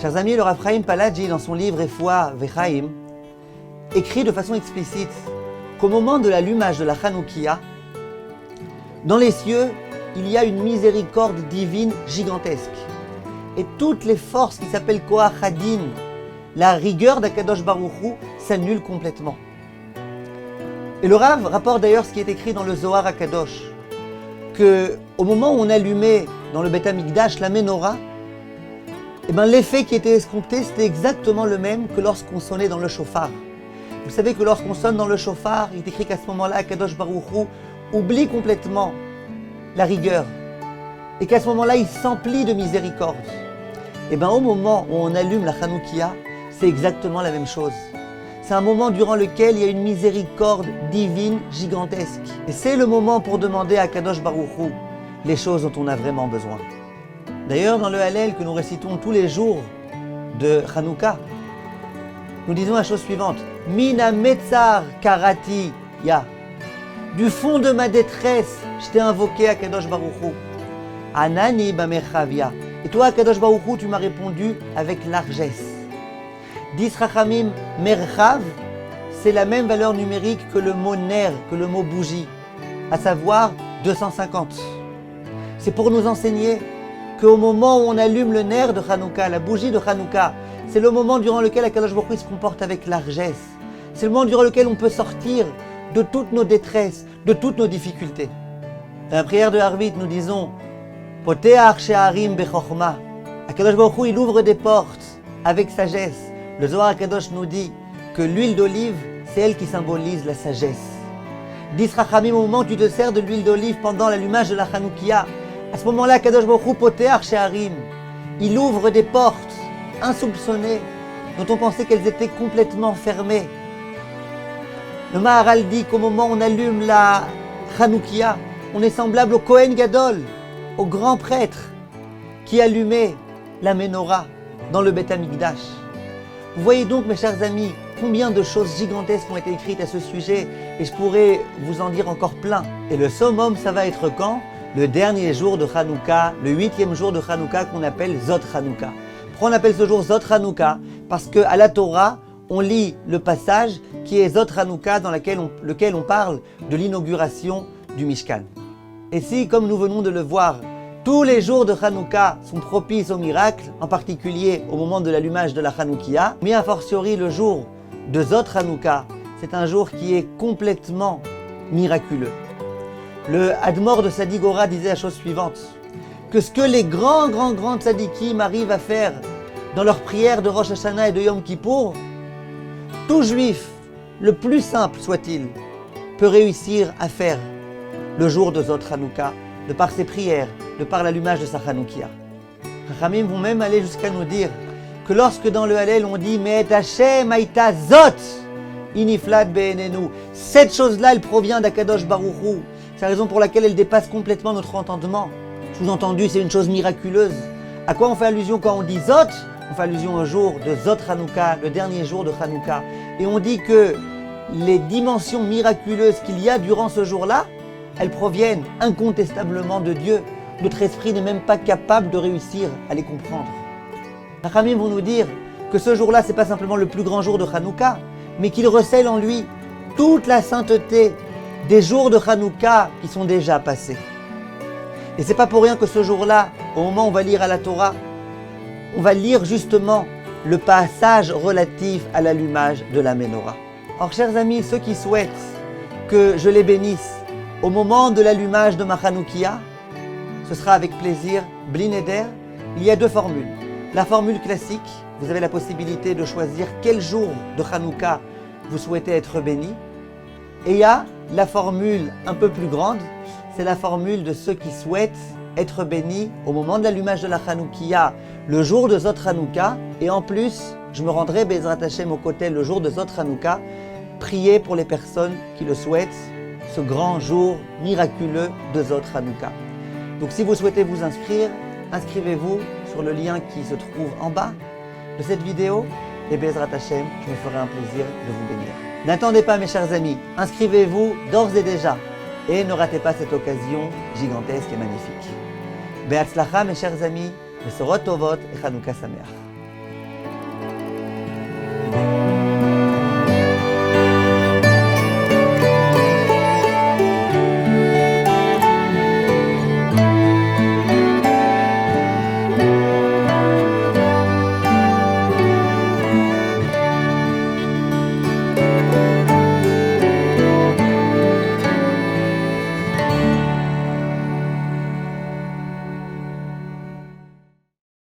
Chers amis, le Rav Chaim Paladji, dans son livre Refoua Vechaim, écrit de façon explicite qu'au moment de l'allumage de la Hanoukia, dans les cieux, il y a une miséricorde divine gigantesque. Et toutes les forces qui s'appellent Koach Hadin, la rigueur d'Akadosh Baruch Hu, s'annulent complètement. Et le Rav rapporte d'ailleurs ce qui est écrit dans le Zohar Akadosh, qu'au moment où on allumait dans le Beth Amikdash la Menorah, l'effet qui était escompté, c'était exactement le même que lorsqu'on sonnait dans le chauffard. Vous savez que lorsqu'on sonne dans le chauffard, il est écrit qu'à ce moment-là, Akadosh Baruch Hu oublie complètement la rigueur et qu'à ce moment-là, il s'emplit de miséricorde. Au moment où on allume la Hanoukia, c'est exactement la même chose. C'est un moment durant lequel il y a une miséricorde divine gigantesque. Et c'est le moment pour demander à Akadosh Baruch Hu les choses dont on a vraiment besoin. D'ailleurs, dans le Hallel que nous récitons tous les jours de Hanouka, nous disons la chose suivante. Mina metzar karati ya. Du fond de ma détresse, je t'ai invoqué à Kadosh Baruch Hu. Anani b'merchavia. Et toi, à Kadosh Baruch Hu, tu m'as répondu avec largesse. Dis Rachamim, merchav, c'est la même valeur numérique que le mot ner, que le mot bougie, à savoir 250. C'est pour nous enseigner qu'au moment où on allume le ner de Hanouka, la bougie de Hanouka, c'est le moment durant lequel Akadosh Baruch Hu se comporte avec largesse. C'est le moment durant lequel on peut sortir de toutes nos détresses, de toutes nos difficultés. Dans la prière de Harvit, nous disons Poteach she'arim bechokhma. Akadosh Baruch Hu, il ouvre des portes avec sagesse. Le Zohar Akadosh nous dit que l'huile d'olive, c'est elle qui symbolise la sagesse. Dis Rachamim, au moment où tu te sers de l'huile d'olive pendant l'allumage de la Hanoukia, à ce moment-là, Akadosh Baruch Hu Poteach she'arim, il ouvre des portes insoupçonnées dont on pensait qu'elles étaient complètement fermées. Le Maharal dit qu'au moment où on allume la Hanoukia, on est semblable au Kohen Gadol, au grand prêtre qui allumait la Menorah dans le Beth Amikdash. Vous voyez donc, mes chers amis, combien de choses gigantesques ont été écrites à ce sujet, et je pourrais vous en dire encore plein. Et le summum, ça va être quand? Le dernier jour de Hanouka, le 8e jour de Hanouka qu'on appelle Zot Hanouka. Pourquoi on appelle ce jour Zot Hanouka? Parce qu'à la Torah, on lit le passage qui est Zot Hanouka dans lequel on parle de l'inauguration du Mishkan. Et si, comme nous venons de le voir, tous les jours de Hanouka sont propices au miracle, en particulier au moment de l'allumage de la Hanoukia, mais a fortiori le jour de Zot Hanouka, c'est un jour qui est complètement miraculeux. Le Admor de Sadigora disait la chose suivante, que ce que les grands tzadikim arrivent à faire dans leurs prières de Rosh Hashanah et de Yom Kippour, tout juif, le plus simple soit-il, peut réussir à faire le jour de Zot Hanouka, de par ses prières, de par l'allumage de sa Hanoukia. Chachamim vont même aller jusqu'à nous dire que lorsque dans le Hallel on dit « Me'et Hashem haïta Zot iniflat be'enenu » cette chose-là, elle provient d'Akadosh Baruch Hu. C'est la raison pour laquelle elle dépasse complètement notre entendement. Sous-entendu, c'est une chose miraculeuse. À quoi on fait allusion quand on dit Zot? On fait allusion au jour de Zot Hanouka, le dernier jour de Hanouka. Et on dit que les dimensions miraculeuses qu'il y a durant ce jour-là, elles proviennent incontestablement de Dieu. Notre esprit n'est même pas capable de réussir à les comprendre. Les Chachamim vont nous dire que ce jour-là, ce n'est pas simplement le plus grand jour de Hanouka, mais qu'il recèle en lui toute la sainteté des jours de Hanouka qui sont déjà passés. Et c'est pas pour rien que ce jour-là, au moment où on va lire à la Torah, on va lire justement le passage relatif à l'allumage de la Menorah. Alors, chers amis, ceux qui souhaitent que je les bénisse au moment de l'allumage de ma Hanoukia, ce sera avec plaisir, Bli Neder. Il y a deux formules. La formule classique, vous avez la possibilité de choisir quel jour de Hanouka vous souhaitez être béni. Et il y a la formule un peu plus grande, c'est la formule de ceux qui souhaitent être bénis au moment de l'allumage de la Hanoukia, le jour de Zot Hanouka, et en plus, je me rendrai Bezrat Hashem au Kotel le jour de Zot Hanouka, prier pour les personnes qui le souhaitent, ce grand jour miraculeux de Zot Hanouka. Donc si vous souhaitez vous inscrire, inscrivez-vous sur le lien qui se trouve en bas de cette vidéo, et Bezrat Hashem, je me ferai un plaisir de vous bénir. N'attendez pas mes chers amis, inscrivez-vous d'ores et déjà, et ne ratez pas cette occasion gigantesque et magnifique. Be'atzlacha mes chers amis, Besorot Tovot et Hanouka Sameach.